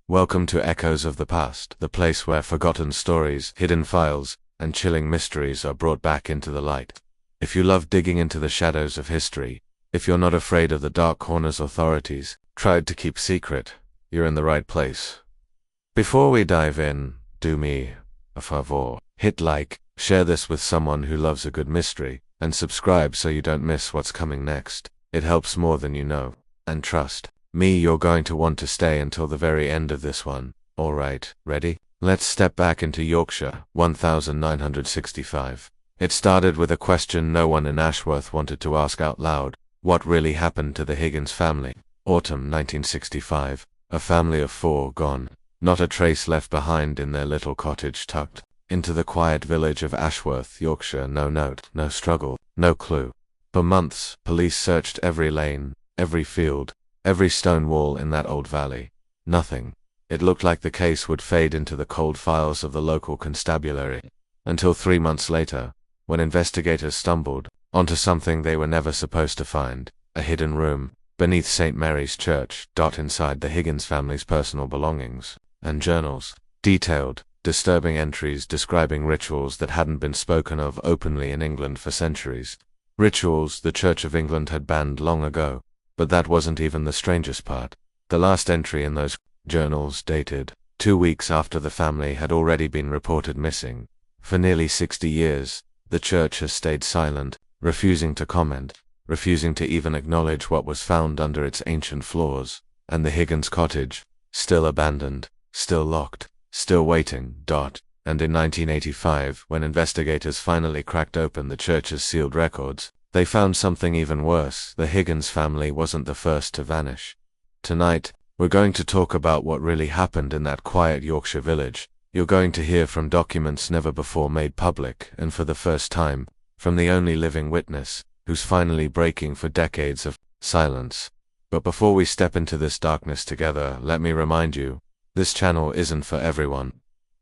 Welcome to Echoes of the Past, the place where forgotten stories, hidden files, and chilling mysteries are brought back into the light. If you love digging into the shadows of history, if you're not afraid of the dark corners authorities tried to keep secret, you're in the right place. Before we dive in, do me a favor. Hit like, share this with someone who loves a good mystery, and subscribe so you don't miss what's coming next. It helps more than you know. And trust me, you're going to want to stay until the very end of this one. Alright, ready? Let's step back into Yorkshire, 1965. It started with a question no one in Ashworth wanted to ask out loud. What really happened to the Higgins family? Autumn 1965. A family of 4 gone. Not a trace left behind in their little cottage tucked into the quiet village of Ashworth, Yorkshire. No note, no struggle, no clue. For months, police searched every lane, every field, every stone wall in that old valley. Nothing. It looked like the case would fade into the cold files of the local constabulary. Until 3 months later, when investigators stumbled onto something they were never supposed to find, a hidden room beneath St. Mary's Church, inside the Higgins family's personal belongings and journals. Detailed, disturbing entries describing rituals that hadn't been spoken of openly in England for centuries. Rituals the Church of England had banned long ago. But that wasn't even the strangest part. The last entry in those journals dated 2 weeks after the family had already been reported missing. For nearly 60 years, the church has stayed silent, refusing to comment, refusing to even acknowledge what was found under its ancient floors. And the Higgins cottage, still abandoned, still locked, still waiting. And in 1985, when investigators finally cracked open the church's sealed records, they found something even worse. The Higgins family wasn't the first to vanish. Tonight, we're going to talk about what really happened in that quiet Yorkshire village. You're going to hear from documents never before made public, and for the first time, from the only living witness, who's finally breaking for decades of silence. But before we step into this darkness together, let me remind you, this channel isn't for everyone.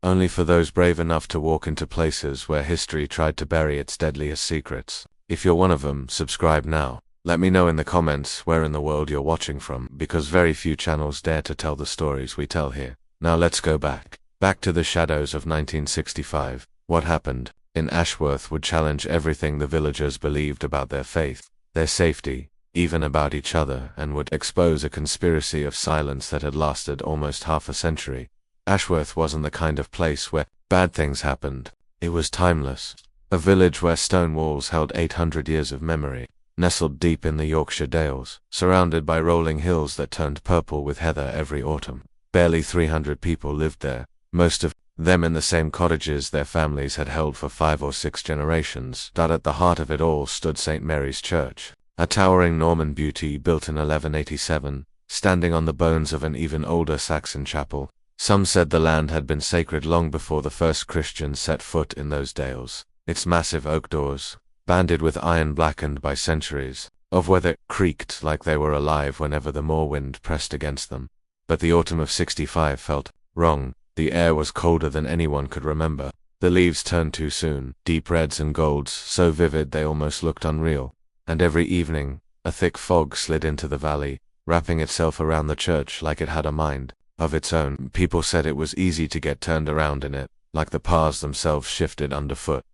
Only for those brave enough to walk into places where history tried to bury its deadliest secrets. If you're one of them, subscribe now. Let me know in the comments where in the world you're watching from, because very few channels dare to tell the stories we tell here. Now let's go back to the shadows of 1965. What happened in Ashworth would challenge everything the villagers believed about their faith, their safety, even about each other, and would expose a conspiracy of silence that had lasted almost half a century. Ashworth wasn't the kind of place where bad things happened. It was timeless. A village where stone walls held 800 years of memory, nestled deep in the Yorkshire Dales, surrounded by rolling hills that turned purple with heather every autumn. Barely 300 people lived there, most of them in the same cottages their families had held for 5 or 6 generations. At the heart of it all stood St. Mary's Church, a towering Norman beauty built in 1187, standing on the bones of an even older Saxon chapel. Some said the land had been sacred long before the first Christians set foot in those dales. Its massive oak doors, banded with iron blackened by centuries of weather, creaked like they were alive whenever the moor wind pressed against them. But the autumn of 65 felt wrong. The air was colder than anyone could remember. The leaves turned too soon, deep reds and golds, so vivid they almost looked unreal. And every evening, a thick fog slid into the valley, wrapping itself around the church like it had a mind of its own. People said it was easy to get turned around in it, like the paths themselves shifted underfoot.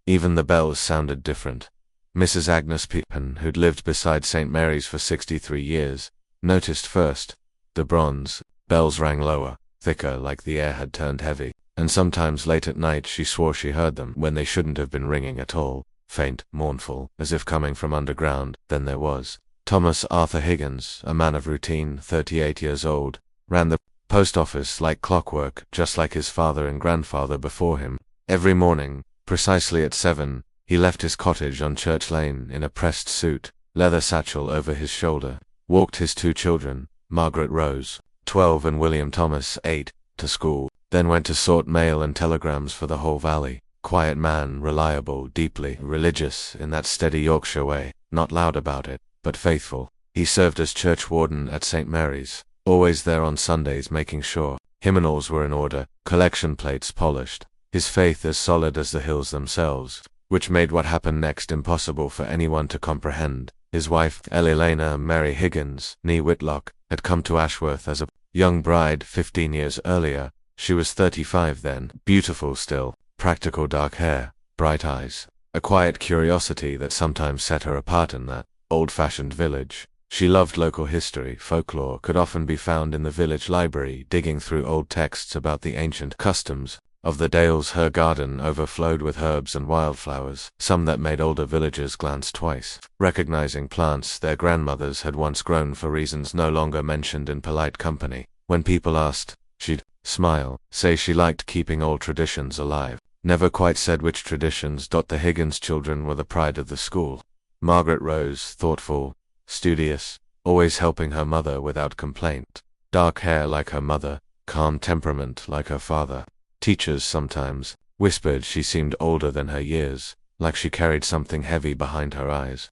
Even the bells sounded different. Mrs. Agnes Pippin, who'd lived beside St. Mary's for 63 years, noticed first. The bronze bells rang lower, thicker, like the air had turned heavy, and sometimes late at night she swore she heard them when they shouldn't have been ringing at all, faint, mournful, as if coming from underground. Then there was Thomas Arthur Higgins, a man of routine, 38 years old, ran the post office like clockwork, just like his father and grandfather before him. Every morning, precisely at 7, he left his cottage on Church Lane in a pressed suit, leather satchel over his shoulder, walked his 2 children, Margaret Rose, 12, and William Thomas, 8, to school, then went to sort mail and telegrams for the whole valley. Quiet man, reliable, deeply religious in that steady Yorkshire way, not loud about it, but faithful. He served as church warden at St. Mary's, always there on Sundays making sure hymnals were in order, collection plates polished. His faith as solid as the hills themselves, which made what happened next impossible for anyone to comprehend. His wife, Elena Mary Higgins, née Whitlock, had come to Ashworth as a Young bride, 15 years earlier. She was 35 then, beautiful still, practical dark hair, bright eyes, a quiet curiosity that sometimes set her apart in that old-fashioned village. She loved local history, folklore could often be found in the village library, digging through old texts about the ancient customs of the dales. Her garden overflowed with herbs and wildflowers, some that made older villagers glance twice, recognizing plants their grandmothers had once grown for reasons no longer mentioned in polite company. When people asked, she'd smile, say she liked keeping old traditions alive. Never quite said which traditions. The Higgins children were the pride of the school. Margaret Rose, thoughtful, studious, always helping her mother without complaint. Dark hair like her mother, calm temperament like her father. Teachers sometimes whispered she seemed older than her years, like she carried something heavy behind her eyes.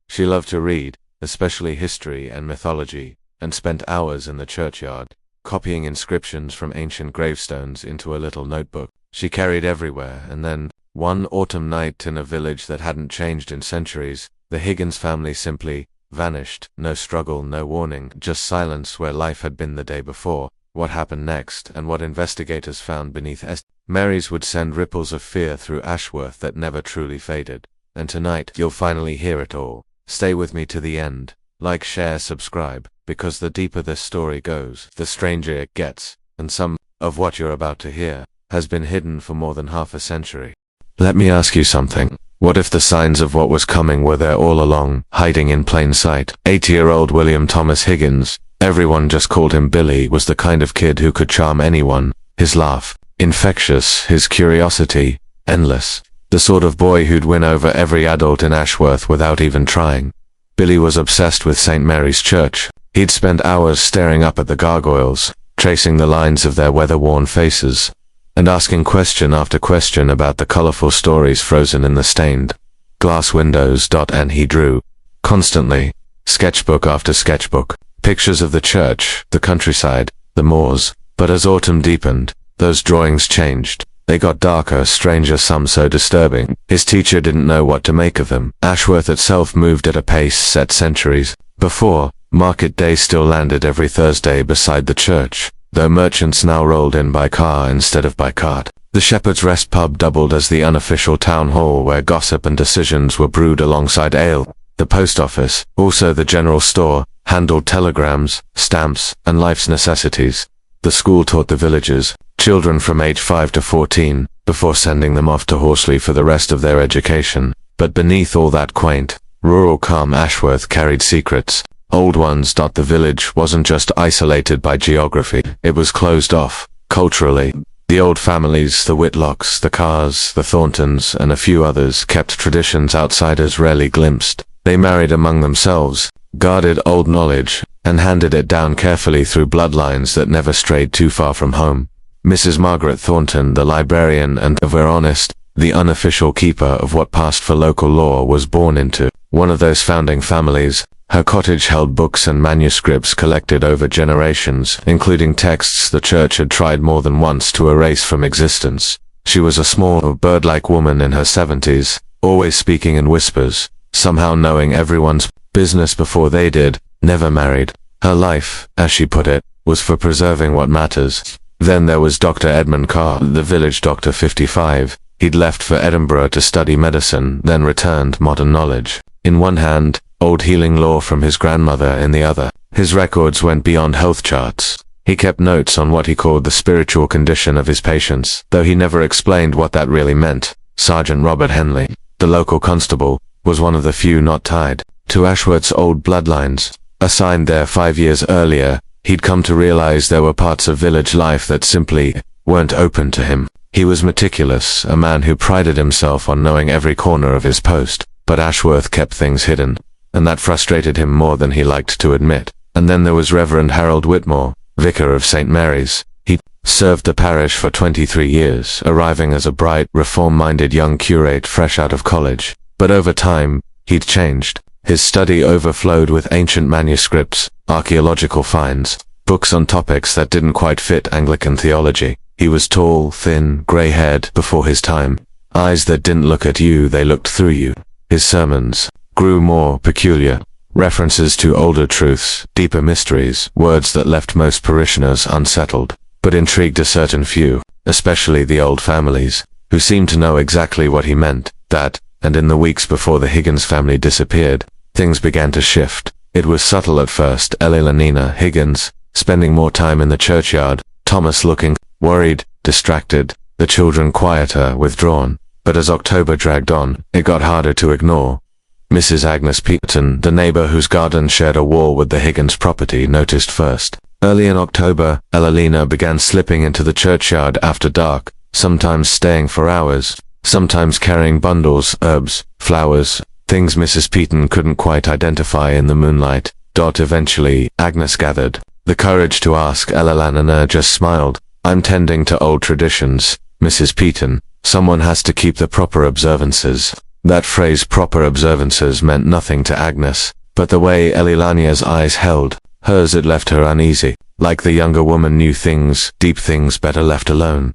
She loved to read, especially history and mythology, and spent hours in the churchyard, copying inscriptions from ancient gravestones into a little notebook she carried everywhere. And then, one autumn night in a village that hadn't changed in centuries, the Higgins family simply vanished. No struggle, no warning, just silence where life had been the day before. What happened next, and what investigators found beneath Mary's would send ripples of fear through Ashworth that never truly faded. And tonight, you'll finally hear it all. Stay with me to the end. Like, share, subscribe, because the deeper this story goes, the stranger it gets, and some of what you're about to hear has been hidden for more than half a century. Let me ask you something. What if the signs of what was coming were there all along, hiding in plain sight? 80-year-old William Thomas Higgins, everyone just called him Billy, was the kind of kid who could charm anyone. His laugh, infectious, his curiosity, endless. The sort of boy who'd win over every adult in Ashworth without even trying. Billy was obsessed with St. Mary's Church. He'd spend hours staring up at the gargoyles, tracing the lines of their weather-worn faces, and asking question after question about the colorful stories frozen in the stained glass windows. And he drew, constantly, sketchbook after sketchbook, pictures of the church, the countryside, the moors. But as autumn deepened, those drawings changed. They got darker, stranger, some so disturbing. His teacher didn't know what to make of them. Ashworth itself moved at a pace set centuries before. Market day still landed every Thursday beside the church, though merchants now rolled in by car instead of by cart. The Shepherd's Rest pub doubled as the unofficial town hall where gossip and decisions were brewed alongside ale. The post office, also the general store, handled telegrams, stamps, and life's necessities. The school taught the villagers, children from age 5 to 14, before sending them off to Horsley for the rest of their education. But beneath all that quaint, rural calm, Ashworth carried secrets. Old ones. The village wasn't just isolated by geography, it was closed off, culturally. The old families, the Whitlocks, the Carrs, the Thorntons, and a few others kept traditions outsiders rarely glimpsed. They married among themselves, guarded old knowledge, and handed it down carefully through bloodlines that never strayed too far from home. Mrs. Margaret Thornton, the librarian and, if we're honest, the unofficial keeper of what passed for local law, was born into one of those founding families. Her cottage held books and manuscripts collected over generations, including texts the church had tried more than once to erase from existence. She was a small, bird-like woman in her 70s, always speaking in whispers, somehow knowing everyone's business before they did, never married. Her life, as she put it, was for preserving what matters. Then there was Dr. Edmund Carr, the village doctor, 55. He'd left for Edinburgh to study medicine, then returned, modern knowledge in one hand, old healing lore from his grandmother in the other. His records went beyond health charts. He kept notes on what he called the spiritual condition of his patients, though he never explained what that really meant. Sergeant Robert Henley, the local constable, was one of the few not tied to Ashworth's old bloodlines. Assigned there 5 years earlier, he'd come to realize there were parts of village life that simply weren't open to him. He was meticulous, a man who prided himself on knowing every corner of his post, but Ashworth kept things hidden, and that frustrated him more than he liked to admit. And then there was Reverend Harold Whitmore, vicar of St. Mary's. He served the parish for 23 years, arriving as a bright, reform-minded young curate fresh out of college. But over time, he'd changed. His study overflowed with ancient manuscripts, archaeological finds, books on topics that didn't quite fit Anglican theology. He was tall, thin, grey-haired, before his time. Eyes that didn't look at you, they looked through you. His sermons grew more peculiar, references to older truths, deeper mysteries, words that left most parishioners unsettled, but intrigued a certain few, especially the old families, who seemed to know exactly what he meant. That, and in the weeks before the Higgins family disappeared, things began to shift. It was subtle at first. Elanina Higgins, spending more time in the churchyard, Thomas looking worried, distracted, the children quieter, withdrawn. But as October dragged on, it got harder to ignore. Mrs. Agnes Peterson, the neighbor whose garden shared a wall with the Higgins property, noticed first. Early in October, Elalina began slipping into the churchyard after dark, sometimes staying for hours, sometimes carrying bundles, herbs, flowers, things Mrs. Peterson couldn't quite identify in the moonlight. Eventually, Agnes gathered the courage to ask. Elalina just smiled. "I'm tending to old traditions, Mrs. Peterson. Someone has to keep the proper observances." That phrase, proper observances, meant nothing to Agnes, but the way Elalina's eyes held hers, it left her uneasy, like the younger woman knew things, deep things, better left alone.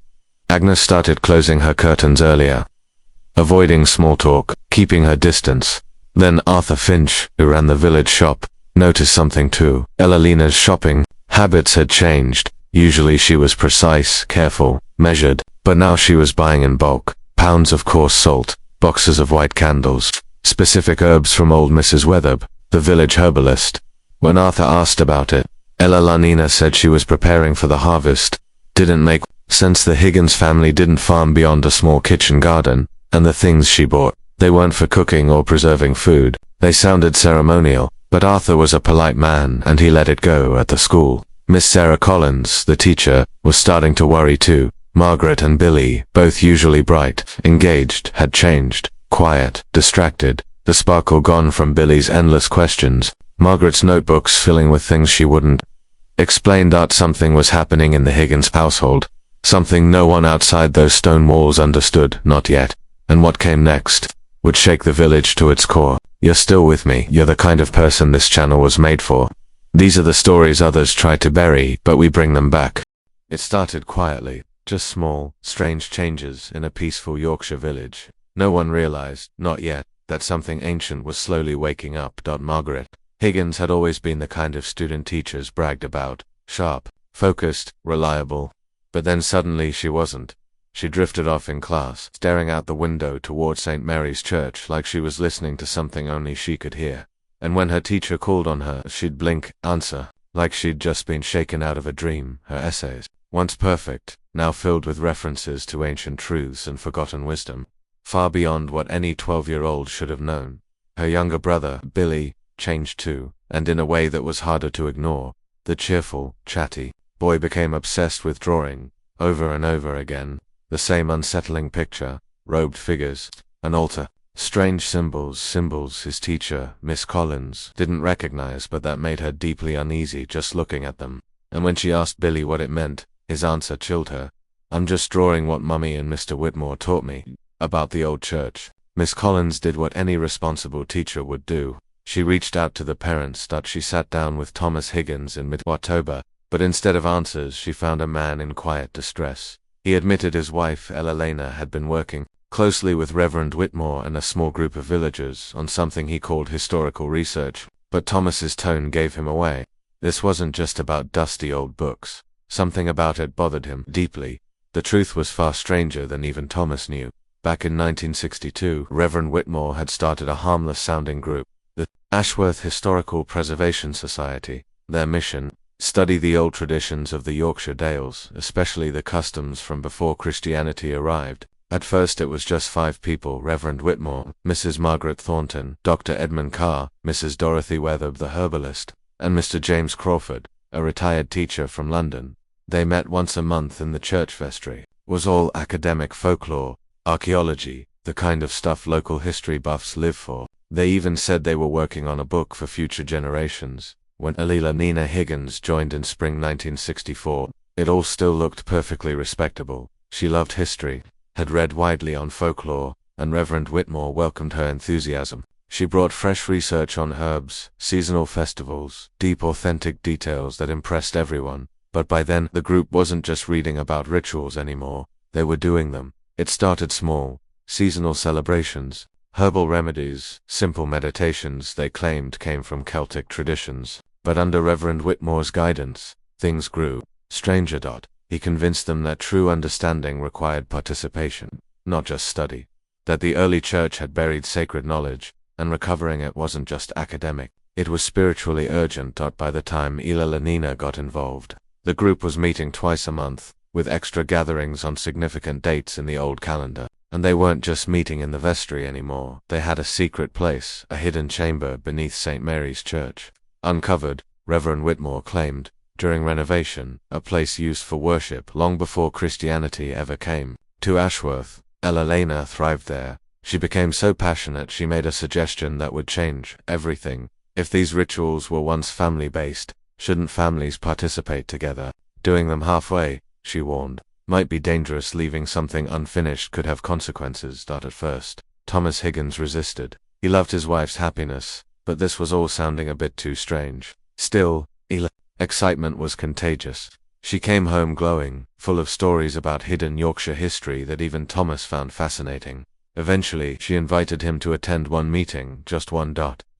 Agnes started closing her curtains earlier, avoiding small talk, keeping her distance. Then Arthur Finch, who ran the village shop, noticed something too. Elalina's shopping habits had changed. Usually she was precise, careful, measured, but now she was buying in bulk, pounds of coarse salt, boxes of white candles, specific herbs from old Mrs. Wetherill, the village herbalist. When Arthur asked about it, Elalina said she was preparing for the harvest. Didn't make sense. The Higgins family didn't farm beyond a small kitchen garden, and the things she bought, they weren't for cooking or preserving food. They sounded ceremonial, but Arthur was a polite man and he let it go at the school. Miss Sarah Collins, the teacher, was starting to worry too. Margaret and Billy, both usually bright, engaged, had changed, quiet, distracted, the sparkle gone from Billy's endless questions, Margaret's notebooks filling with things she wouldn't explain. That something was happening in the Higgins household, something no one outside those stone walls understood, not yet, and what came next would shake the village to its core. You're still with me. You're the kind of person this channel was made for. These are the stories others try to bury, but we bring them back. It started quietly, just small, strange changes in a peaceful Yorkshire village. No one realized, not yet, that something ancient was slowly waking up. Margaret Higgins had always been the kind of student teachers bragged about, sharp, focused, reliable. But then suddenly she wasn't. She drifted off in class, staring out the window toward St. Mary's Church like she was listening to something only she could hear. And when her teacher called on her, she'd blink, answer, like she'd just been shaken out of a dream. Her essays, once perfect, now filled with references to ancient truths and forgotten wisdom, far beyond what any 12-year-old should have known. Her younger brother, Billy, changed too, and in a way that was harder to ignore. The cheerful, chatty boy became obsessed with drawing, over and over again, the same unsettling picture, robed figures, an altar, strange symbols his teacher, Miss Collins, didn't recognize, but that made her deeply uneasy just looking at them. And when she asked Billy what it meant, his answer chilled her. "I'm just drawing what Mummy and Mr. Whitmore taught me about the old church." Miss Collins did what any responsible teacher would do. She reached out to the parents. She sat down with Thomas Higgins in mid-October, but instead of answers she found a man in quiet distress. He admitted his wife, Elalina, had been working closely with Reverend Whitmore and a small group of villagers on something he called historical research, but Thomas's tone gave him away. This wasn't just about dusty old books. Something about it bothered him deeply. The truth was far stranger than even Thomas knew. Back in 1962, Reverend Whitmore had started a harmless-sounding group, the Ashworth Historical Preservation Society. Their mission: study the old traditions of the Yorkshire Dales, especially the customs from before Christianity arrived. At first it was just 5 people: Reverend Whitmore, Mrs. Margaret Thornton, Dr. Edmund Carr, Mrs. Dorothy Wetherill the herbalist, and Mr. James Crawford, a retired teacher from London. They met once a month in the church vestry. It was all academic folklore, archaeology, the kind of stuff local history buffs live for. They even said they were working on a book for future generations. When Elalina Higgins joined in spring 1964, it all still looked perfectly respectable. She loved history, had read widely on folklore, and Reverend Whitmore welcomed her enthusiasm. She brought fresh research on herbs, seasonal festivals, deep authentic details that impressed everyone. But by then, the group wasn't just reading about rituals anymore, they were doing them. It started small: seasonal celebrations, Herbal remedies, simple meditations they claimed came from Celtic traditions. But under Reverend Whitmore's guidance, things grew stranger. He convinced them that true understanding required participation, not just study. That the early church had buried sacred knowledge, and recovering it wasn't just academic, it was spiritually urgent. By the time Ila Lenina got involved, the group was meeting twice a month, with extra gatherings on significant dates in the old calendar. And they weren't just meeting in the vestry anymore, they had a secret place, a hidden chamber beneath St. Mary's Church. Uncovered, Reverend Whitmore claimed, during renovation, a place used for worship long before Christianity ever came to Ashworth. Elena thrived there. She became so passionate she made a suggestion that would change everything. If these rituals were once family-based, shouldn't families participate together? Doing them halfway, she warned, might be dangerous. Leaving something unfinished could have consequences. At first, Thomas Higgins resisted. He loved his wife's happiness, but this was all sounding a bit too strange. Still, excitement was contagious. She came home glowing, full of stories about hidden Yorkshire history that even Thomas found fascinating. Eventually, she invited him to attend one meeting, just one.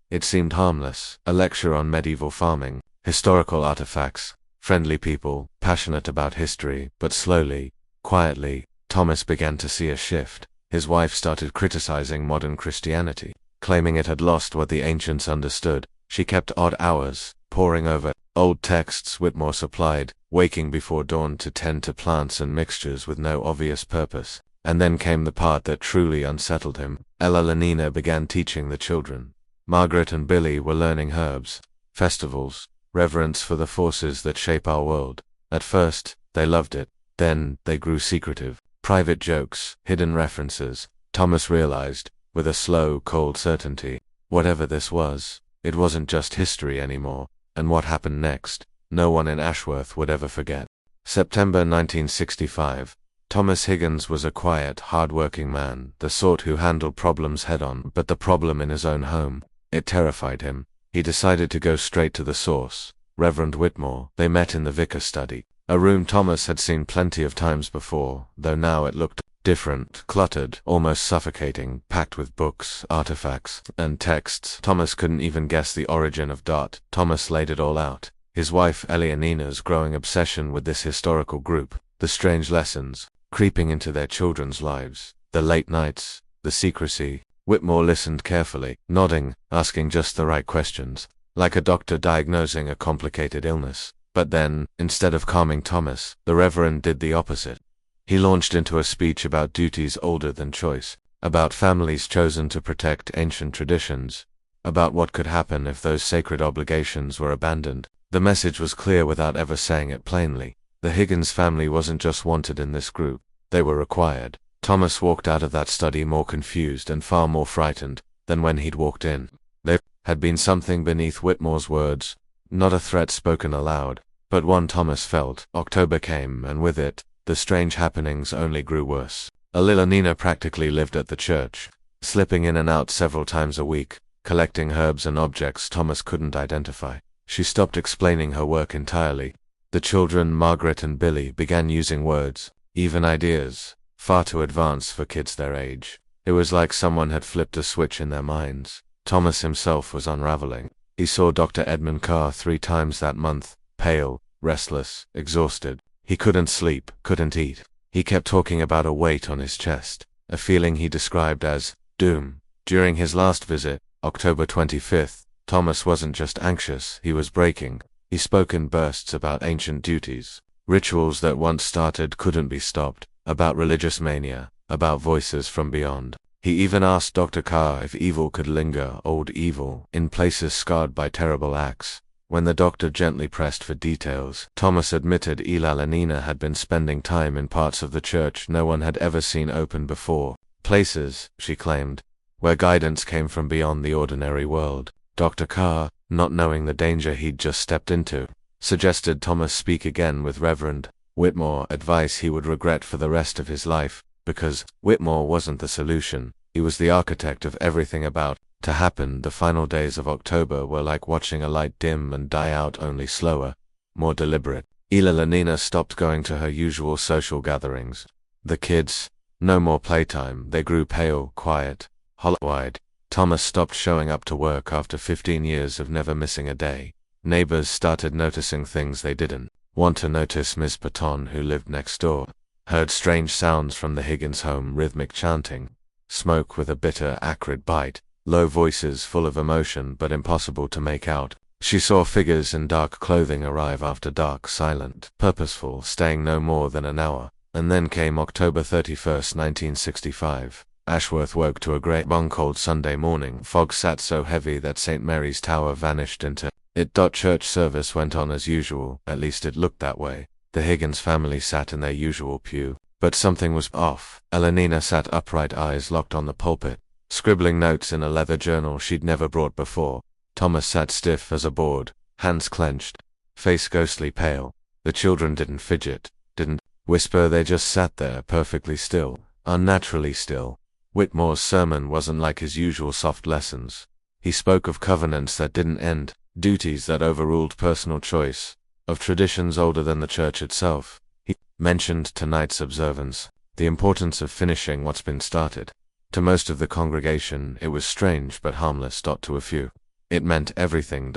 It seemed harmless, a lecture on medieval farming, historical artifacts, friendly people, passionate about history. But slowly, quietly, Thomas began to see a shift. His wife started criticizing modern Christianity, claiming it had lost what the ancients understood. She kept odd hours, poring over old texts Whitmore supplied, waking before dawn to tend to plants and mixtures with no obvious purpose. And then came the part that truly unsettled him. Ella Lenina began teaching the children. Margaret and Billy were learning herbs, festivals, reverence for the forces that shape our world. At first, they loved it. Then, they grew secretive. Private jokes, hidden references. Thomas realized, with a slow, cold certainty, whatever this was, it wasn't just history anymore. And what happened next, no one in Ashworth would ever forget. September 1965. Thomas Higgins was a quiet, hard-working man, the sort who handled problems head-on, but the problem in his own home, it terrified him. He decided to go straight to the source, Reverend Whitmore. They met in the vicar's study, a room Thomas had seen plenty of times before, though now it looked different, cluttered, almost suffocating, packed with books, artifacts, and texts. Thomas couldn't even guess the origin of . Thomas laid it all out. His wife Eleanina's growing obsession with this historical group, the strange lessons creeping into their children's lives, the late nights, the secrecy. Whitmore listened carefully, nodding, asking just the right questions, like a doctor diagnosing a complicated illness. But then, instead of calming Thomas, the Reverend did the opposite. He launched into a speech about duties older than choice, about families chosen to protect ancient traditions, about what could happen if those sacred obligations were abandoned. The message was clear without ever saying it plainly. The Higgins family wasn't just wanted in this group, they were required. Thomas walked out of that study more confused and far more frightened than when he'd walked in. There had been something beneath Whitmore's words, not a threat spoken aloud, but one Thomas felt. October came, and with it, the strange happenings only grew worse. Lenina practically lived at the church, slipping in and out several times a week, collecting herbs and objects Thomas couldn't identify. She stopped explaining her work entirely. The children, Margaret and Billy, began using words, even ideas, far too advanced for kids their age. It was like someone had flipped a switch in their minds. Thomas himself was unraveling. He saw Dr. Edmund Carr 3 times that month, pale, restless, exhausted. He couldn't sleep, couldn't eat. He kept talking about a weight on his chest, a feeling he described as doom. During his last visit, October 25th, Thomas wasn't just anxious, he was breaking. He spoke in bursts about ancient duties, rituals that once started couldn't be stopped, about religious mania, about voices from beyond. He even asked Dr. Carr if evil could linger, old evil, in places scarred by terrible acts. When the doctor gently pressed for details, Thomas admitted Ila Lenina had been spending time in parts of the church no one had ever seen open before. Places, she claimed, where guidance came from beyond the ordinary world. Dr. Carr, not knowing the danger he'd just stepped into, suggested Thomas speak again with Reverend Whitmore, advice he would regret for the rest of his life, because Whitmore wasn't the solution, he was the architect of everything about to happen. The final days of October were like watching a light dim and die out, only slower, more deliberate. Ila Lenina stopped going to her usual social gatherings. The kids, no more playtime, they grew pale, quiet, hollow-eyed. Thomas stopped showing up to work after 15 years of never missing a day. Neighbors started noticing things they didn't want to notice. Miss Patton, who lived next door, heard strange sounds from the Higgins home: rhythmic chanting, smoke with a bitter, acrid bite, low voices full of emotion but impossible to make out. She saw figures in dark clothing arrive after dark, silent, purposeful, staying no more than an hour. And then came October 31st, 1965. Ashworth woke to a grey, cold Sunday morning. Fog sat so heavy that St. Mary's Tower vanished into it. Church service went on as usual, at least it looked that way. The Higgins family sat in their usual pew, but something was off. Elenina sat upright, eyes locked on the pulpit, scribbling notes in a leather journal she'd never brought before. Thomas sat stiff as a board, hands clenched, face ghostly pale. The children didn't fidget, didn't whisper, they just sat there perfectly still, unnaturally still. Whitmore's sermon wasn't like his usual soft lessons. He spoke of covenants that didn't end, duties that overruled personal choice, of traditions older than the church itself. He mentioned tonight's observance, the importance of finishing what's been started. To most of the congregation it was strange but harmless. To a few, it meant everything.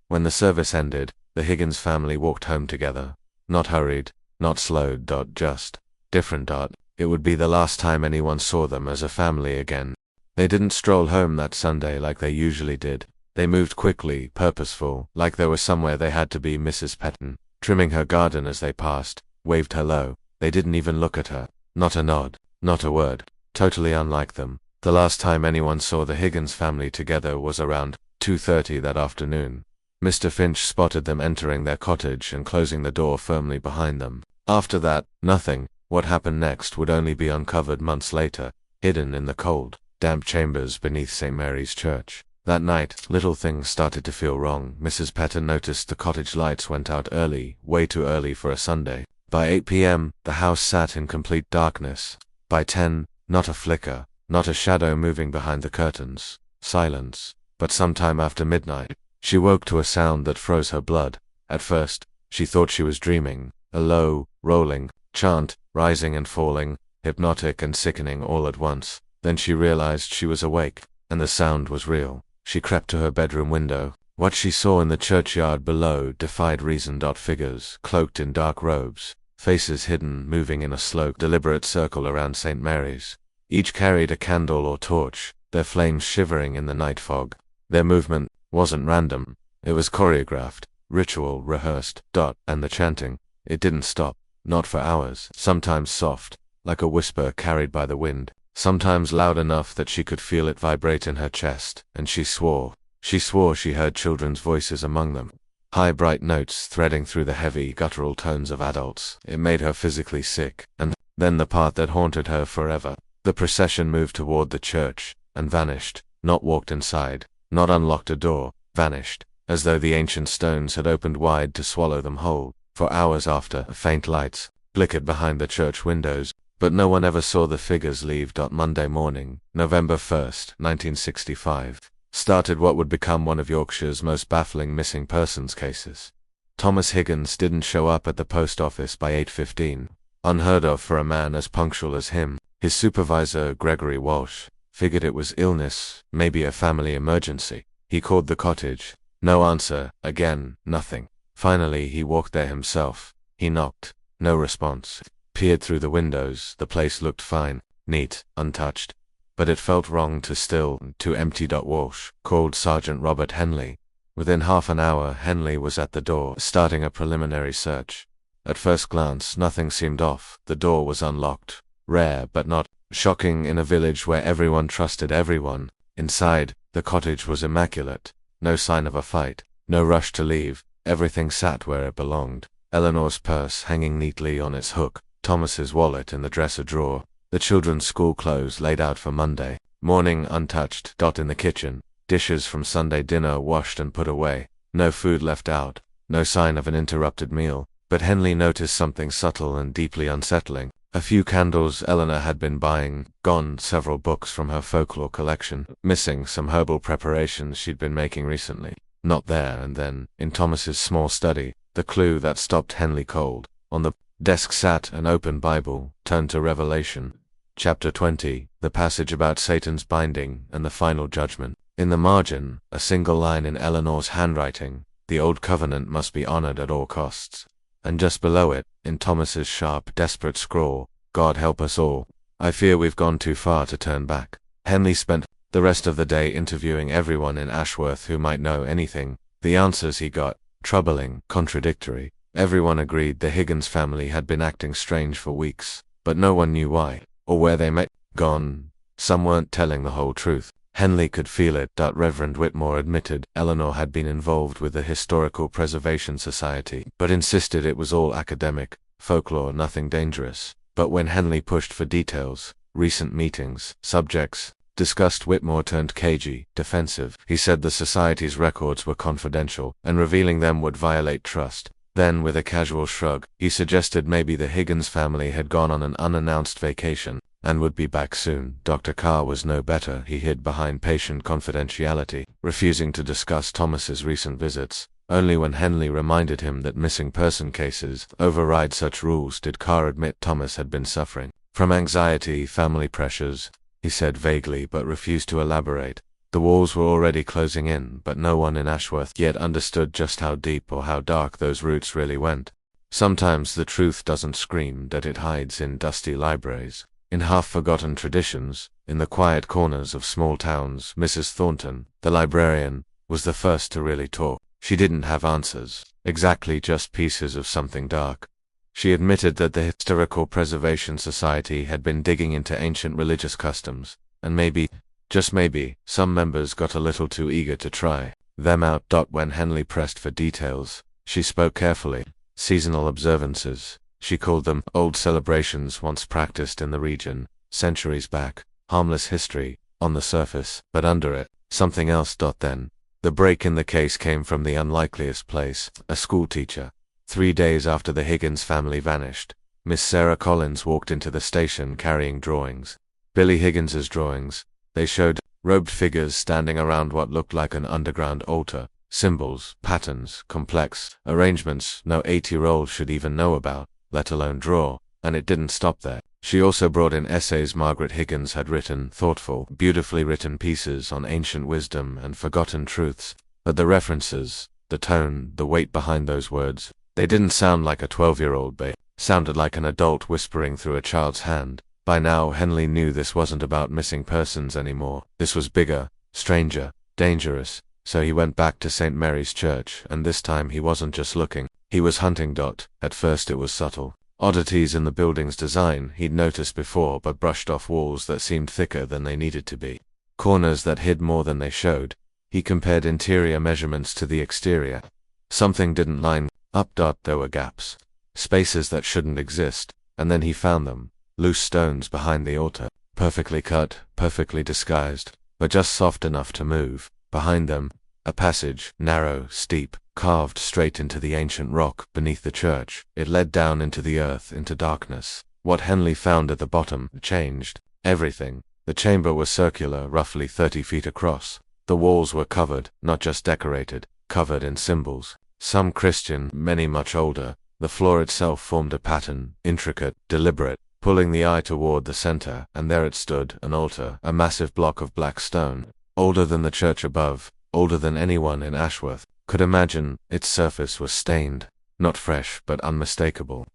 When the service ended, the Higgins family walked home together. Not hurried, not slowed. Just different. It would be the last time anyone saw them as a family again. They didn't stroll home that Sunday like they usually did. They moved quickly, purposeful, like there was somewhere they had to be. Mrs. Patton, trimming her garden as they passed, waved hello. They didn't even look at her. Not a nod, not a word. Totally unlike them. The last time anyone saw the Higgins family together was around 2:30 that afternoon. Mr. Finch spotted them entering their cottage and closing the door firmly behind them. After that, nothing. What happened next would only be uncovered months later, hidden in the cold, damp chambers beneath St. Mary's Church. That night, little things started to feel wrong. Mrs. Patton noticed the cottage lights went out early, way too early for a Sunday. By 8 p.m., the house sat in complete darkness. By 10, not a flicker, not a shadow moving behind the curtains. Silence. But sometime after midnight, she woke to a sound that froze her blood. At first, she thought she was dreaming. A low, rolling chant, rising and falling, hypnotic and sickening all at once. Then she realized she was awake, and the sound was real. She crept to her bedroom window. What she saw in the churchyard below defied reason. Figures, cloaked in dark robes, faces hidden, moving in a slow, deliberate circle around St. Mary's. Each carried a candle or torch, their flames shivering in the night fog. Their movement wasn't random. It was choreographed, ritual, rehearsed. And the chanting, it didn't stop. Not for hours. Sometimes soft, like a whisper carried by the wind. Sometimes loud enough that she could feel it vibrate in her chest. And she swore. She swore she heard children's voices among them. High, bright notes threading through the heavy, guttural tones of adults. It made her physically sick. And then the part that haunted her forever. The procession moved toward the church, and vanished. Not walked inside. Not unlocked a door. Vanished. As though the ancient stones had opened wide to swallow them whole. For hours after, faint lights flickered behind the church windows, but no one ever saw the figures leave. Monday morning, November 1st, 1965, started what would become one of Yorkshire's most baffling missing persons cases. Thomas Higgins didn't show up at the post office by 8:15, unheard of for a man as punctual as him. His supervisor, Gregory Walsh, figured it was illness, maybe a family emergency. He called the cottage. No answer. Again, nothing. Finally, he walked there himself. He knocked. No response. Peered through the windows. The place looked fine, neat, untouched. But it felt wrong, too empty. Walsh called Sergeant Robert Henley. Within half an hour, Henley was at the door, starting a preliminary search. At first glance, nothing seemed off. The door was unlocked. Rare, but not shocking in a village where everyone trusted everyone. Inside, the cottage was immaculate. No sign of a fight. No rush to leave. Everything sat where it belonged. Eleanor's purse hanging neatly on its hook. Thomas's wallet in the dresser drawer. The children's school clothes laid out for Monday morning untouched. In the kitchen, dishes from Sunday dinner washed and put away. No food left out. No sign of an interrupted meal. But Henley noticed something subtle and deeply unsettling. A few candles Eleanor had been buying, gone several books from her folklore collection, missing some herbal preparations she'd been making recently. Not there. And then, in Thomas's small study, the clue that stopped Henley cold. On the desk sat an open Bible, turned to Revelation. Chapter 20, the passage about Satan's binding and the final judgment. In the margin, a single line in Eleanor's handwriting, the old covenant must be honored at all costs. And just below it, in Thomas's sharp, desperate scrawl, God help us all. I fear we've gone too far to turn back. Henley spent the rest of the day interviewing everyone in Ashworth who might know anything. The answers he got, troubling, contradictory. Everyone agreed the Higgins family had been acting strange for weeks, but no one knew why, or where they might gone. Some weren't telling the whole truth. Henley could feel it. Reverend Whitmore admitted Eleanor had been involved with the Historical Preservation Society, but insisted it was all academic, folklore, nothing dangerous. But when Henley pushed for details, recent meetings, subjects, discussed, Whitmore turned cagey, defensive. He said the society's records were confidential, and revealing them would violate trust. Then, with a casual shrug, he suggested maybe the Higgins family had gone on an unannounced vacation, and would be back soon. Dr. Carr was no better. He hid behind patient confidentiality, refusing to discuss Thomas's recent visits. Only when Henley reminded him that missing person cases override such rules did Carr admit Thomas had been suffering from anxiety, family pressures, he said vaguely, but refused to elaborate. The walls were already closing in, but no one in Ashworth yet understood just how deep or how dark those roots really went. Sometimes the truth doesn't scream, that it hides in dusty libraries, in half-forgotten traditions, in the quiet corners of small towns. Mrs. Thornton, the librarian, was the first to really talk. She didn't have answers, exactly, just pieces of something dark. She admitted that the Historical Preservation Society had been digging into ancient religious customs, and maybe, just maybe, some members got a little too eager to try them out. When Henley pressed for details, she spoke carefully. Seasonal observances, she called them, old celebrations once practiced in the region, centuries back, harmless history, on the surface, but under it, something else. Then, the break in the case came from the unlikeliest place, a schoolteacher. 3 days after the Higgins family vanished, Miss Sarah Collins walked into the station carrying drawings. Billy Higgins's drawings. They showed robed figures standing around what looked like an underground altar, symbols, patterns, complex arrangements no 8-year-old should even know about, let alone draw, and it didn't stop there. She also brought in essays Margaret Higgins had written, thoughtful, beautifully written pieces on ancient wisdom and forgotten truths, but the references, the tone, the weight behind those words, they didn't sound like a 12-year-old babe, sounded like an adult whispering through a child's hand. By now, Henley knew this wasn't about missing persons anymore. This was bigger, stranger, dangerous, so he went back to St. Mary's Church, and this time he wasn't just looking, he was hunting. At first it was subtle. Oddities in the building's design he'd noticed before, but brushed off walls that seemed thicker than they needed to be. Corners that hid more than they showed. He compared interior measurements to the exterior. Something didn't line up. There were gaps. Spaces that shouldn't exist, and then he found them. Loose stones behind the altar, perfectly cut, perfectly disguised, but just soft enough to move. Behind them, a passage, narrow, steep, carved straight into the ancient rock beneath the church. It led down into the earth, into darkness. What Henley found at the bottom changed everything. The chamber was circular, roughly 30 feet across. The walls were covered, not just decorated, covered in symbols. Some Christian, many much older. The floor itself formed a pattern, intricate, deliberate, pulling the eye toward the center, and there it stood, an altar, a massive block of black stone, older than the church above, older than anyone in Ashworth could imagine. Its surface was stained, not fresh but unmistakable.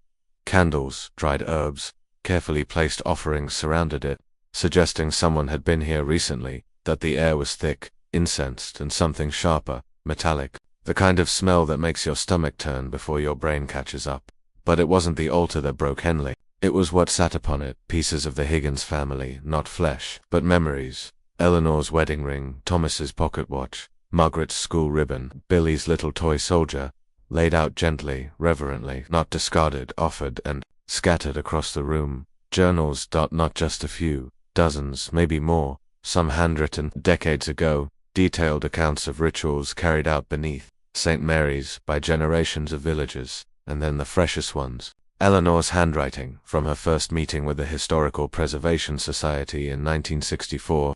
Candles, dried herbs, carefully placed offerings surrounded it, suggesting someone had been here recently. That the air was thick, incensed, and something sharper, metallic, the kind of smell that makes your stomach turn before your brain catches up. But it wasn't the altar that broke Henley. It was what sat upon it, pieces of the Higgins family, not flesh, but memories. Eleanor's wedding ring, Thomas's pocket watch, Margaret's school ribbon, Billy's little toy soldier, laid out gently, reverently, not discarded, offered, and scattered across the room. Journals. Not just a few, dozens, maybe more, some handwritten decades ago, detailed accounts of rituals carried out beneath St. Mary's by generations of villagers, and then the freshest ones. Eleanor's handwriting, from her first meeting with the Historical Preservation Society in 1964,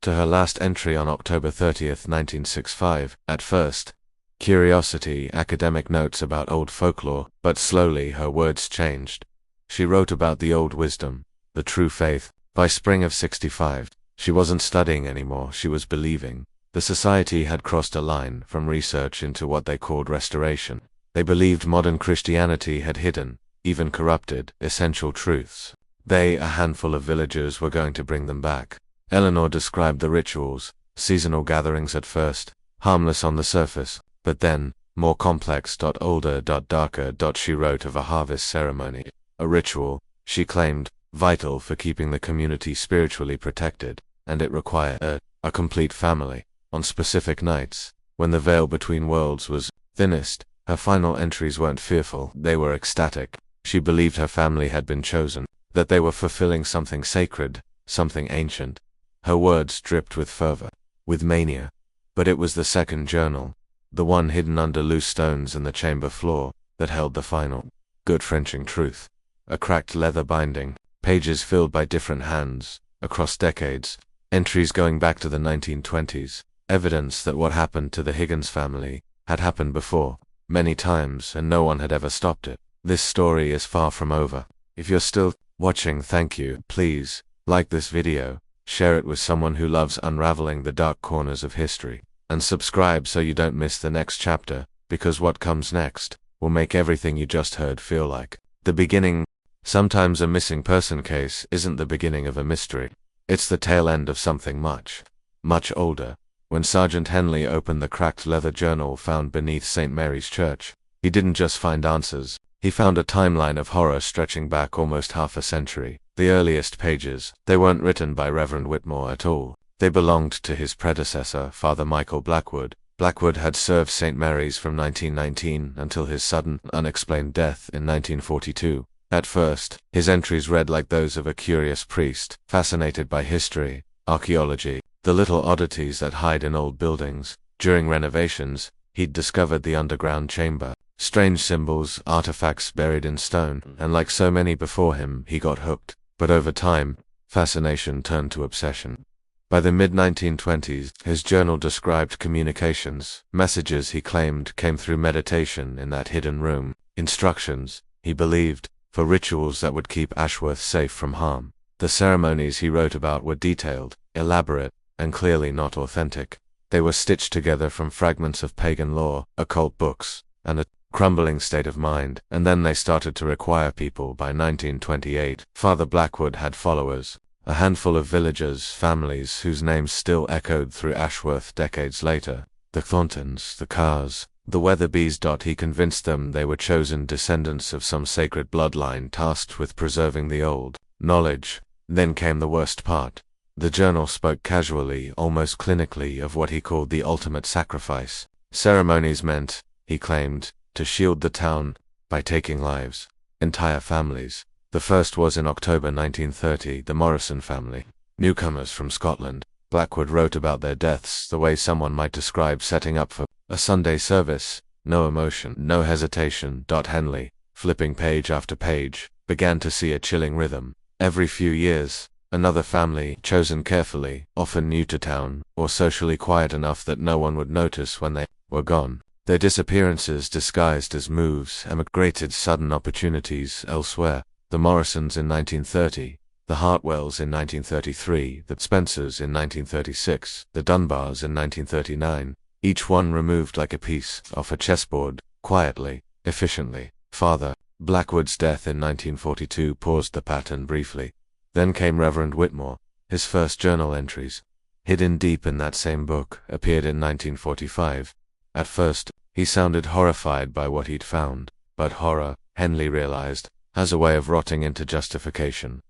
to her last entry on October 30th, 1965. At first, curiosity, academic notes about old folklore, but slowly her words changed. She wrote about the old wisdom, the true faith, By spring of 65, she wasn't studying anymore, she was believing. The society had crossed a line from research into what they called restoration. They believed modern Christianity had hidden, even corrupted, essential truths. They, a handful of villagers, were going to bring them back. Eleanor described the rituals, seasonal gatherings at first, harmless on the surface, but then, more complex, older, darker. She wrote of a harvest ceremony, a ritual, she claimed, vital for keeping the community spiritually protected, and it required a complete family. On specific nights, when the veil between worlds was thinnest, her final entries weren't fearful, they were ecstatic. She believed her family had been chosen, that they were fulfilling something sacred, something ancient. Her words dripped with fervor, with mania. But it was the second journal, the one hidden under loose stones in the chamber floor, that held the final, gut-wrenching truth. A cracked leather binding, pages filled by different hands, across decades, entries going back to the 1920s, evidence that what happened to the Higgins family had happened before, many times, and no one had ever stopped it. This story is far from over. If you're still watching, thank you. Please, like this video, share it with someone who loves unraveling the dark corners of history, and subscribe so you don't miss the next chapter, because what comes next will make everything you just heard feel like the beginning. Sometimes a missing person case isn't the beginning of a mystery. It's the tail end of something much, much older. When Sergeant Henley opened the cracked leather journal found beneath St. Mary's Church, he didn't just find answers, he found a timeline of horror stretching back almost half a century. The earliest pages, they weren't written by Reverend Whitmore at all. They belonged to his predecessor, Father Michael Blackwood. Blackwood had served St. Mary's from 1919 until his sudden, unexplained death in 1942. At first, his entries read like those of a curious priest, fascinated by history, archaeology, the little oddities that hide in old buildings. During renovations, he'd discovered the underground chamber, strange symbols, artifacts buried in stone, and like so many before him, he got hooked. But over time, fascination turned to obsession. By the mid-1920s, his journal described communications, messages he claimed came through meditation in that hidden room, instructions, he believed, for rituals that would keep Ashworth safe from harm. The ceremonies he wrote about were detailed, elaborate, and clearly not authentic. They were stitched together from fragments of pagan lore, occult books, and a crumbling state of mind, and then they started to require people. By 1928, Father Blackwood had followers, a handful of villagers, families whose names still echoed through Ashworth decades later. The Thorntons, the Carrs, the Weatherbys. He convinced them they were chosen descendants of some sacred bloodline tasked with preserving the old knowledge. Then came the worst part. The journal spoke casually, almost clinically, of what he called the ultimate sacrifice. Ceremonies meant, he claimed, to shield the town by taking lives, entire families. The first was in October 1930, the Morrison family, newcomers from Scotland. Blackwood wrote about their deaths the way someone might describe setting up for a Sunday service. No emotion, no hesitation. Henley, flipping page after page, began to see a chilling rhythm. Every few years, another family, chosen carefully, often new to town, or socially quiet enough that no one would notice when they were gone. Their disappearances disguised as moves emigrated sudden opportunities elsewhere. The Morrisons in 1930, the Hartwells in 1933, the Spencers in 1936, the Dunbars in 1939, each one removed like a piece off a chessboard, quietly, efficiently. Father Blackwood's death in 1942 paused the pattern briefly. Then came Reverend Whitmore. His first journal entries, hidden deep in that same book, appeared in 1945. At first, he sounded horrified by what he'd found, but horror, Henley realized, has a way of rotting into justification.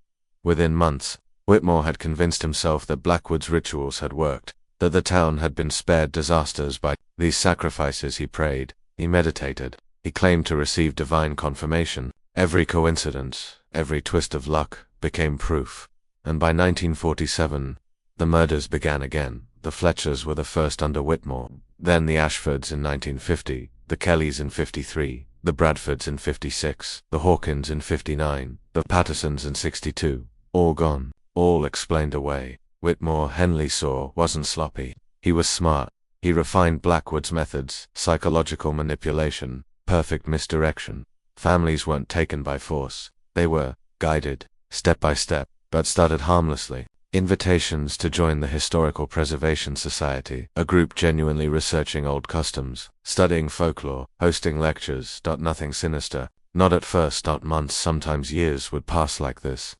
Within months, Whitmore had convinced himself that Blackwood's rituals had worked, that the town had been spared disasters by these sacrifices. He prayed, he meditated, he claimed to receive divine confirmation. Every coincidence, every twist of luck, became proof. And by 1947, the murders began again. The Fletchers were the first under Whitmore, then the Ashfords in 1950, the Kellys in 53, the Bradfords in 56, the Hawkins in 59, the Pattersons in 62, all gone, all explained away. Whitmore, Henley saw, wasn't sloppy. He was smart. He refined Blackwood's methods, psychological manipulation, perfect misdirection. Families weren't taken by force. They were guided, step by step. but started harmlessly. Invitations to join the Historical Preservation Society, a group genuinely researching old customs, studying folklore, hosting lectures. Nothing sinister. Not at first. Months, sometimes years, would pass like this.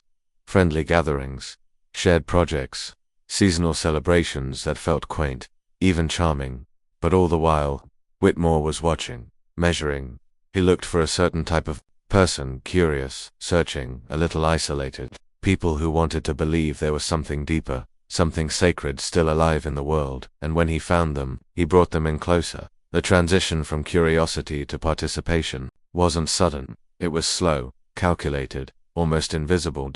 Friendly gatherings, shared projects, seasonal celebrations that felt quaint, even charming. But all the while, Whitmore was watching, measuring. He looked for a certain type of person, curious, searching, a little isolated. People who wanted to believe there was something deeper, something sacred still alive in the world, and when he found them, he brought them in closer. The transition from curiosity to participation wasn't sudden. It was slow, calculated, almost invisible.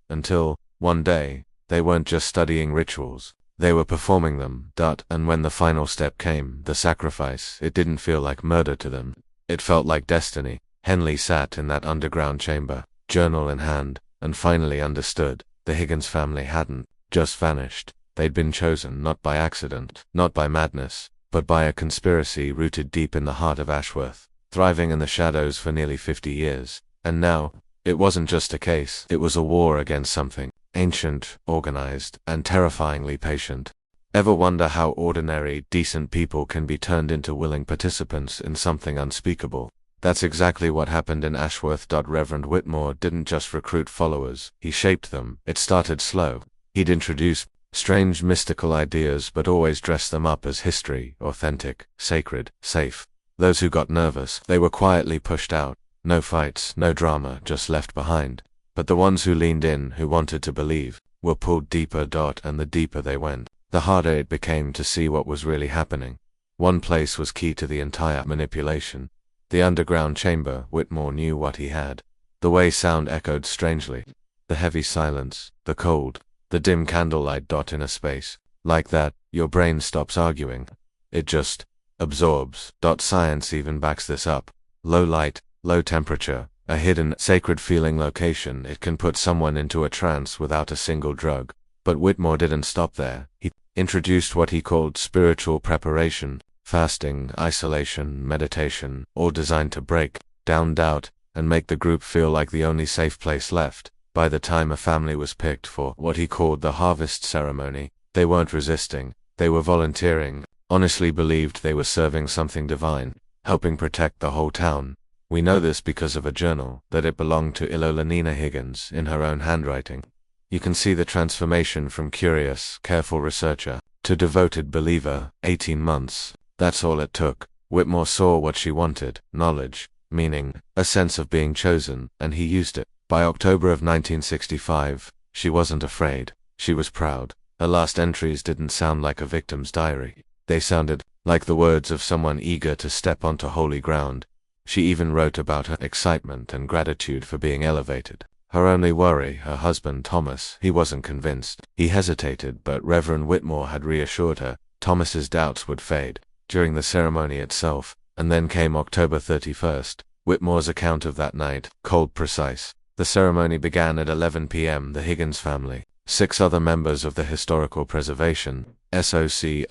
Until, one day, they weren't just studying rituals, they were performing them. And when the final step came, the sacrifice, it didn't feel like murder to them. It felt like destiny. Henley sat in that underground chamber, journal in hand, and finally understood. The Higgins family hadn't just vanished. They'd been chosen not by accident, not by madness, but by a conspiracy rooted deep in the heart of Ashworth, thriving in the shadows for nearly 50 years. And now, it wasn't just a case, it was a war against something ancient, organized, and terrifyingly patient. Ever wonder how ordinary, decent people can be turned into willing participants in something unspeakable? That's exactly what happened in Ashworth. Reverend Whitmore didn't just recruit followers, he shaped them. It started slow. He'd introduce strange mystical ideas but always dress them up as history, authentic, sacred, safe. Those who got nervous, they were quietly pushed out. No fights, no drama, just left behind. But the ones who leaned in, who wanted to believe, were pulled deeper. And the deeper they went, the harder it became to see what was really happening. One place was key to the entire manipulation. The underground chamber. Whitmore knew what he had. The way sound echoed strangely. The heavy silence, the cold, the dim candlelight. In a space like that, your brain stops arguing. It just absorbs. Science even backs this up. Low light, low temperature, a hidden, sacred feeling location. It can put someone into a trance without a single drug. But Whitmore didn't stop there. He introduced what he called spiritual preparation. Fasting, isolation, meditation, all designed to break down doubt and make the group feel like the only safe place left. By the time a family was picked for what he called the harvest ceremony, they weren't resisting, they were volunteering, honestly believed they were serving something divine, helping protect the whole town. We know this because of a journal, that it belonged to Ilolanina Higgins in her own handwriting. You can see the transformation from curious, careful researcher to devoted believer. 18 months. That's all it took. Whitmore saw what she wanted, knowledge, meaning, a sense of being chosen, and he used it. By October of 1965, she wasn't afraid, she was proud. Her last entries didn't sound like a victim's diary. They sounded like the words of someone eager to step onto holy ground. She even wrote about her excitement and gratitude for being elevated. Her only worry, her husband Thomas, he wasn't convinced. He hesitated, but Reverend Whitmore had reassured her. Thomas's doubts would fade during the ceremony itself, and then came October 31st. Whitmore's account of that night, cold precise. The ceremony began at 11 p.m. The Higgins family, 6 other members of the Historical Preservation Society,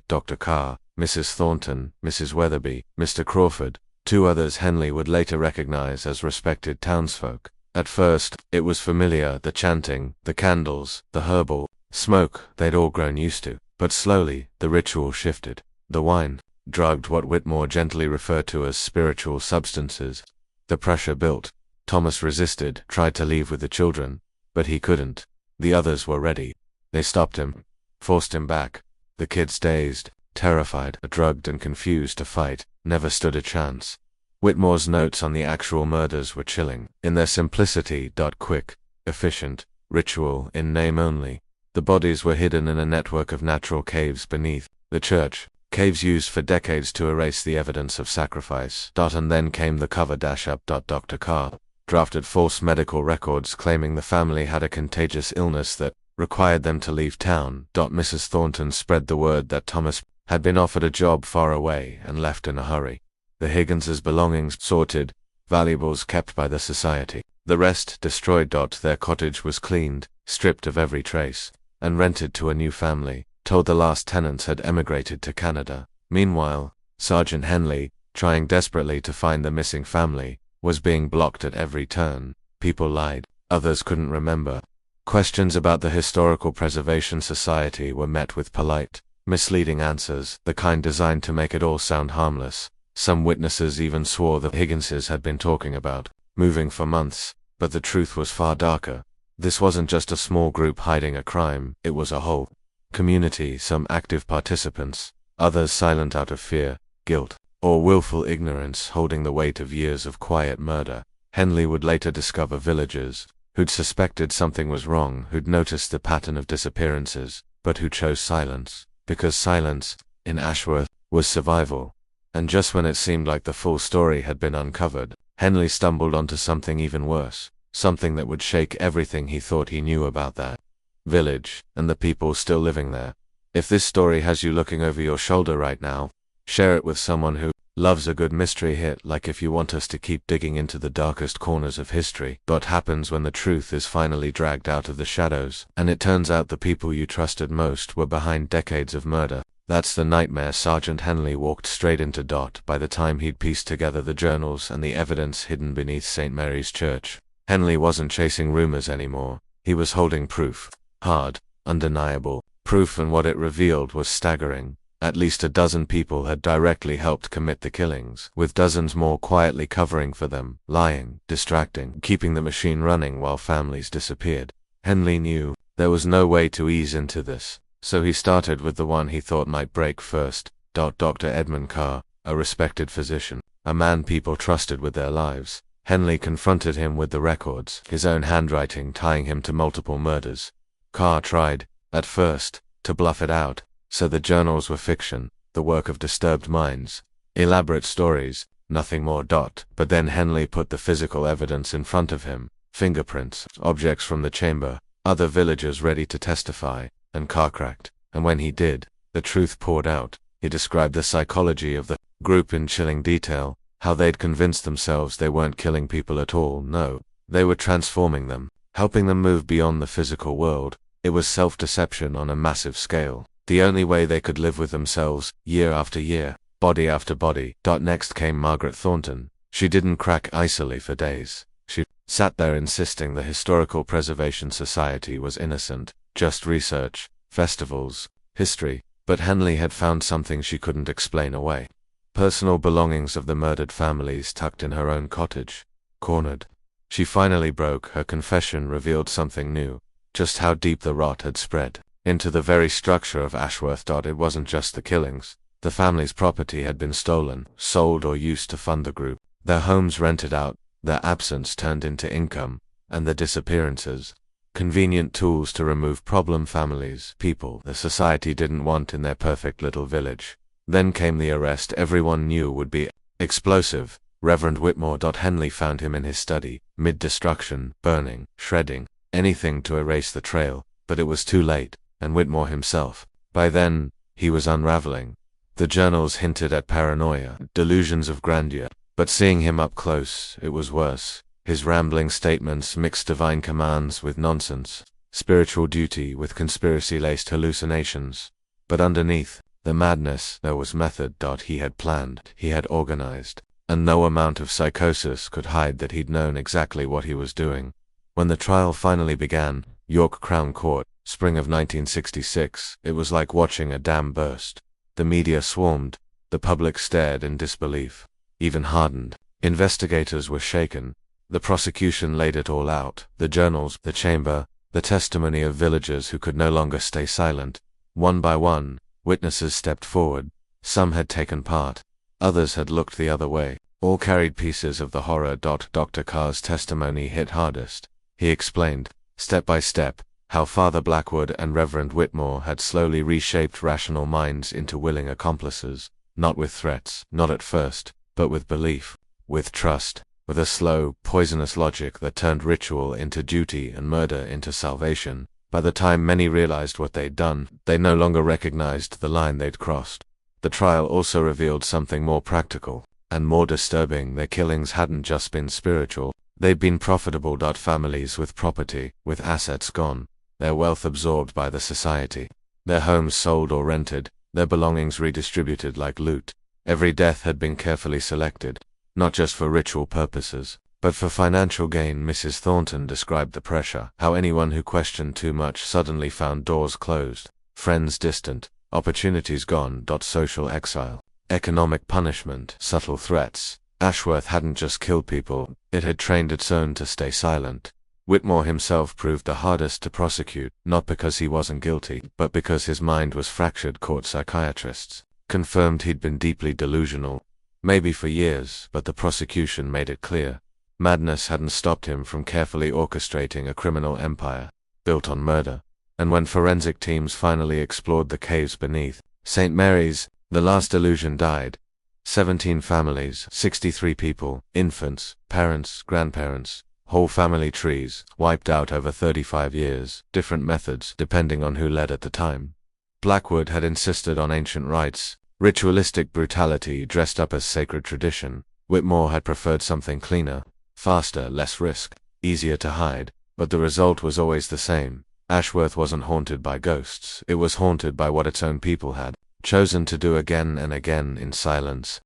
Dr. Carr, Mrs. Thornton, Mrs. Weatherby, Mr. Crawford, 2 others Henley would later recognize as respected townsfolk. At first, it was familiar, the chanting, the candles, the herbal smoke they'd all grown used to. But slowly, the ritual shifted. The wine, drugged, what Whitmore gently referred to as spiritual substances. The pressure built. Thomas resisted, tried to leave with the children, but he couldn't. The others were ready. They stopped him, forced him back. The kids, dazed, terrified, drugged and confused to fight, never stood a chance. Whitmore's notes on the actual murders were chilling, in their simplicity. Quick, efficient, ritual in name only. The bodies were hidden in a network of natural caves beneath the church, caves used for decades to erase the evidence of sacrifice. And then came the cover-up. Dr. Carr drafted false medical records claiming the family had a contagious illness that required them to leave town. Mrs. Thornton spread the word that Thomas had been offered a job far away and left in a hurry. The Higgins's belongings sorted, valuables kept by the society. The rest destroyed. Their cottage was cleaned, stripped of every trace, and rented to a new family, told the last tenants had emigrated to Canada. Meanwhile, Sergeant Henley, trying desperately to find the missing family, was being blocked at every turn. People lied, others couldn't remember. Questions about the Historical Preservation Society were met with polite, misleading answers, the kind designed to make it all sound harmless. Some witnesses even swore the Higginses had been talking about moving for months, but the truth was far darker. This wasn't just a small group hiding a crime, it was a whole community, some active participants, others silent out of fear, guilt, or willful ignorance, holding the weight of years of quiet murder. Henley would later discover villagers who'd suspected something was wrong, who'd noticed the pattern of disappearances, but who chose silence, because silence, in Ashworth, was survival. And just when it seemed like the full story had been uncovered, Henley stumbled onto something even worse, something that would shake everything he thought he knew about that village, and the people still living there. If this story has you looking over your shoulder right now, share it with someone who loves a good mystery hit, like if you want us to keep digging into the darkest corners of history. What happens when the truth is finally dragged out of the shadows, and it turns out the people you trusted most were behind decades of murder? That's the nightmare Sergeant Henley walked straight into. By the time he'd pieced together the journals and the evidence hidden beneath St. Mary's Church, Henley wasn't chasing rumors anymore. He was holding proof. Hard, undeniable proof, and what it revealed was staggering. At least a dozen people had directly helped commit the killings, with dozens more quietly covering for them, lying, distracting, keeping the machine running while families disappeared. Henley knew there was no way to ease into this, so he started with the one he thought might break first. Dr. Edmund Carr, a respected physician, a man people trusted with their lives. Henley confronted him with the records, his own handwriting tying him to multiple murders. Carr tried, at first, to bluff it out, so the journals were fiction, the work of disturbed minds, elaborate stories, nothing more. But then Henley put the physical evidence in front of him, fingerprints, objects from the chamber, other villagers ready to testify, and Carr cracked. And when he did, the truth poured out. He described the psychology of the group in chilling detail, how they'd convinced themselves they weren't killing people at all. No, they were transforming them, helping them move beyond the physical world. It was self-deception on a massive scale. The only way they could live with themselves, year after year, body after body. Next came Margaret Thornton. She didn't crack icily for days. She sat there insisting the Historical Preservation Society was innocent, just research, festivals, history. But Henley had found something she couldn't explain away. Personal belongings of the murdered families tucked in her own cottage. Cornered. She finally broke. Her confession revealed something new, just how deep the rot had spread into the very structure of Ashworth. It wasn't just the killings. The family's property had been stolen, sold, or used to fund the group. Their homes rented out, their absence turned into income, and the disappearances, convenient tools to remove problem families, people the society didn't want in their perfect little village. Then came the arrest everyone knew would be explosive. Reverend Whitmore. Henley found him in his study, mid-destruction, burning, shredding, anything to erase the trail. But it was too late, and Whitmore himself, by then, he was unraveling. The journals hinted at paranoia, delusions of grandeur, but seeing him up close, it was worse. His rambling statements mixed divine commands with nonsense, spiritual duty with conspiracy-laced hallucinations. But underneath the madness, there was method. He had planned, he had organized, and no amount of psychosis could hide that he'd known exactly what he was doing. When the trial finally began, York Crown Court, spring of 1966, it was like watching a dam burst. The media swarmed, the public stared in disbelief, even hardened. Investigators were shaken. The prosecution laid it all out, the journals, the chamber, the testimony of villagers who could no longer stay silent. One by one, witnesses stepped forward. Some had taken part, others had looked the other way. All carried pieces of the horror. Dr. Carr's testimony hit hardest. He explained, step by step, how Father Blackwood and Reverend Whitmore had slowly reshaped rational minds into willing accomplices, not with threats, not at first, but with belief, with trust, with a slow, poisonous logic that turned ritual into duty and murder into salvation. By the time many realized what they'd done, they no longer recognized the line they'd crossed. The trial also revealed something more practical and more disturbing. Their killings hadn't just been spiritual, they'd been profitable. Families with property, with assets gone, their wealth absorbed by the society, their homes sold or rented, their belongings redistributed like loot. Every death had been carefully selected, not just for ritual purposes, But for financial gain, Mrs. Thornton described the pressure, how anyone who questioned too much suddenly found doors closed, friends distant, opportunities gone. Social exile, economic punishment, subtle threats. Ashworth hadn't just killed people, it had trained its own to stay silent. Whitmore himself proved the hardest to prosecute, not because he wasn't guilty, but because his mind was fractured. Court psychiatrists confirmed he'd been deeply delusional, maybe for years, but the prosecution made it clear. Madness hadn't stopped him from carefully orchestrating a criminal empire, built on murder. And when forensic teams finally explored the caves beneath St. Mary's, the last illusion died. 17 families, 63 people, infants, parents, grandparents, whole family trees, wiped out over 35 years, different methods depending on who led at the time. Blackwood had insisted on ancient rites, ritualistic brutality dressed up as sacred tradition. Whitmore had preferred something cleaner, faster, less risk, easier to hide, but the result was always the same. Ashworth wasn't haunted by ghosts, it was haunted by what its own people had chosen to do again and again in silence.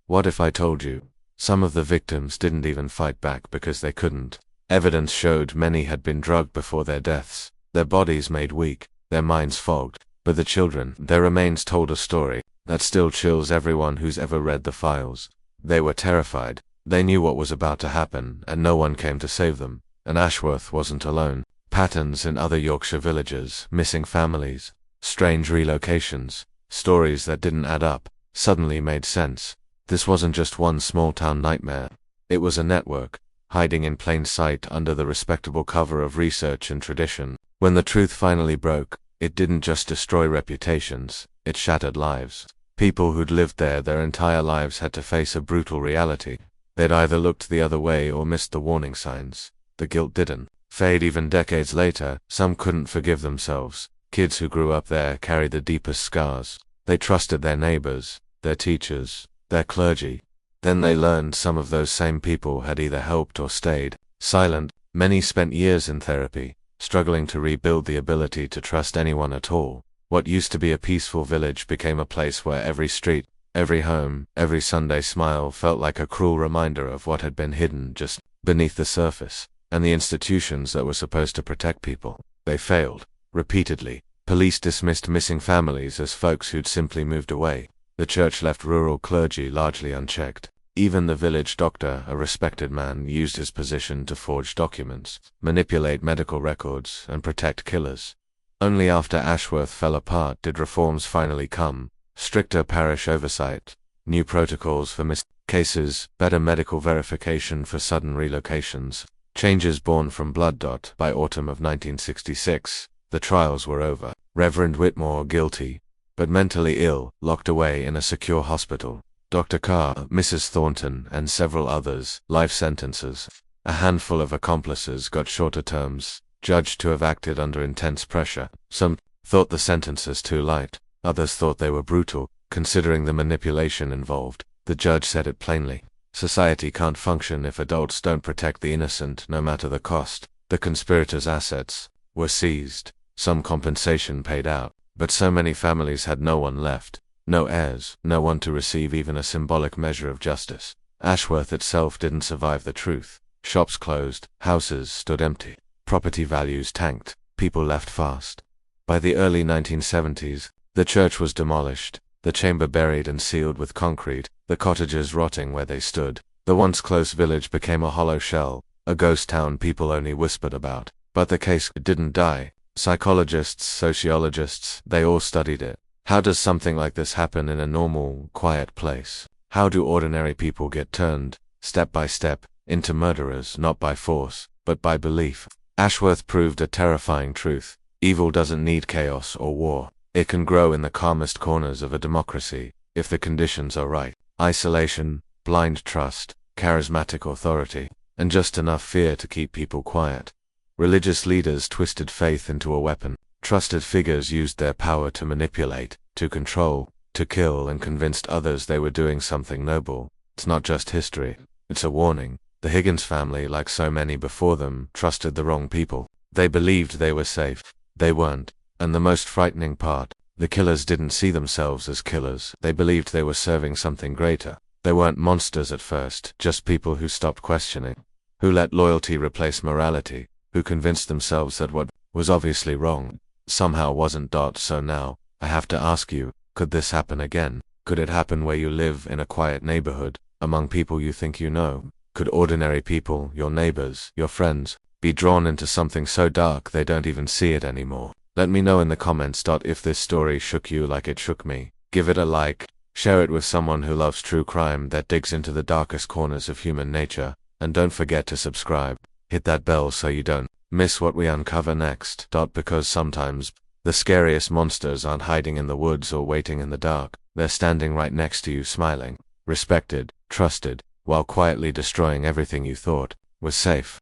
What if I told you? Some of the victims didn't even fight back because they couldn't. Evidence showed many had been drugged before their deaths, their bodies made weak, their minds fogged, but the children, their remains told a story that still chills everyone who's ever read the files. They were terrified, they knew what was about to happen, and no one came to save them. And Ashworth wasn't alone. Patterns in other Yorkshire villages, missing families, strange relocations, stories that didn't add up, suddenly made sense. This wasn't just one small-town nightmare. It was a network, hiding in plain sight under the respectable cover of research and tradition. When the truth finally broke, it didn't just destroy reputations, it shattered lives. People who'd lived there their entire lives had to face a brutal reality. They'd either looked the other way or missed the warning signs. The guilt didn't fade even decades later. Some couldn't forgive themselves. Kids who grew up there carried the deepest scars. They trusted their neighbors, their teachers, their clergy. Then they learned some of those same people had either helped or stayed silent. Many spent years in therapy, struggling to rebuild the ability to trust anyone at all. What used to be a peaceful village became a place where every street, every home, every Sunday smile felt like a cruel reminder of what had been hidden just beneath the surface. And the institutions that were supposed to protect people, they failed. Repeatedly, police dismissed missing families as folks who'd simply moved away. The church left rural clergy largely unchecked. Even the village doctor, a respected man, used his position to forge documents, manipulate medical records, and protect killers. Only after Ashworth fell apart did reforms finally come. Stricter parish oversight, new protocols for missed cases, better medical verification for sudden relocations. Changes born from blood. By autumn of 1966, the trials were over. Reverend Whitmore guilty, but mentally ill, locked away in a secure hospital. Dr. Carr, Mrs. Thornton, and several others, life sentences. A handful of accomplices got shorter terms, judged to have acted under intense pressure. Some thought the sentences too light, others thought they were brutal, considering the manipulation involved. The judge said it plainly. Society can't function if adults don't protect the innocent, no matter the cost. The conspirators' assets were seized, some compensation paid out, but so many families had no one left, no heirs, no one to receive even a symbolic measure of justice. Ashworth itself didn't survive the truth. Shops closed, houses stood empty, property values tanked, people left fast. By the early 1970s, the church was demolished, the chamber buried and sealed with concrete, the cottages rotting where they stood. The once close village became a hollow shell, a ghost town people only whispered about. But the case didn't die. Psychologists, sociologists, they all studied it. How does something like this happen in a normal, quiet place? How do ordinary people get turned, step by step, into murderers, not by force, but by belief? Ashworth proved a terrifying truth. Evil doesn't need chaos or war. It can grow in the calmest corners of a democracy, if the conditions are right. Isolation, blind trust, charismatic authority, and just enough fear to keep people quiet. Religious leaders twisted faith into a weapon. Trusted figures used their power to manipulate, to control, to kill, and convinced others they were doing something noble. It's not just history, it's a warning. The Higgins family, like so many before them, trusted the wrong people. They believed they were safe. They weren't. And the most frightening part, the killers didn't see themselves as killers. They believed they were serving something greater. They weren't monsters at first, just people who stopped questioning. Who let loyalty replace morality? Who convinced themselves that what was obviously wrong somehow wasn't. So now, I have to ask you, could this happen again? Could it happen where you live in a quiet neighborhood, among people you think you know? Could ordinary people, your neighbors, your friends, be drawn into something so dark they don't even see it anymore? Let me know in the comments. If this story shook you like it shook me. Give it a like, share it with someone who loves true crime that digs into the darkest corners of human nature, and don't forget to subscribe. Hit that bell so you don't miss what we uncover next. Because sometimes, the scariest monsters aren't hiding in the woods or waiting in the dark. They're standing right next to you, smiling, respected, trusted, while quietly destroying everything you thought was safe.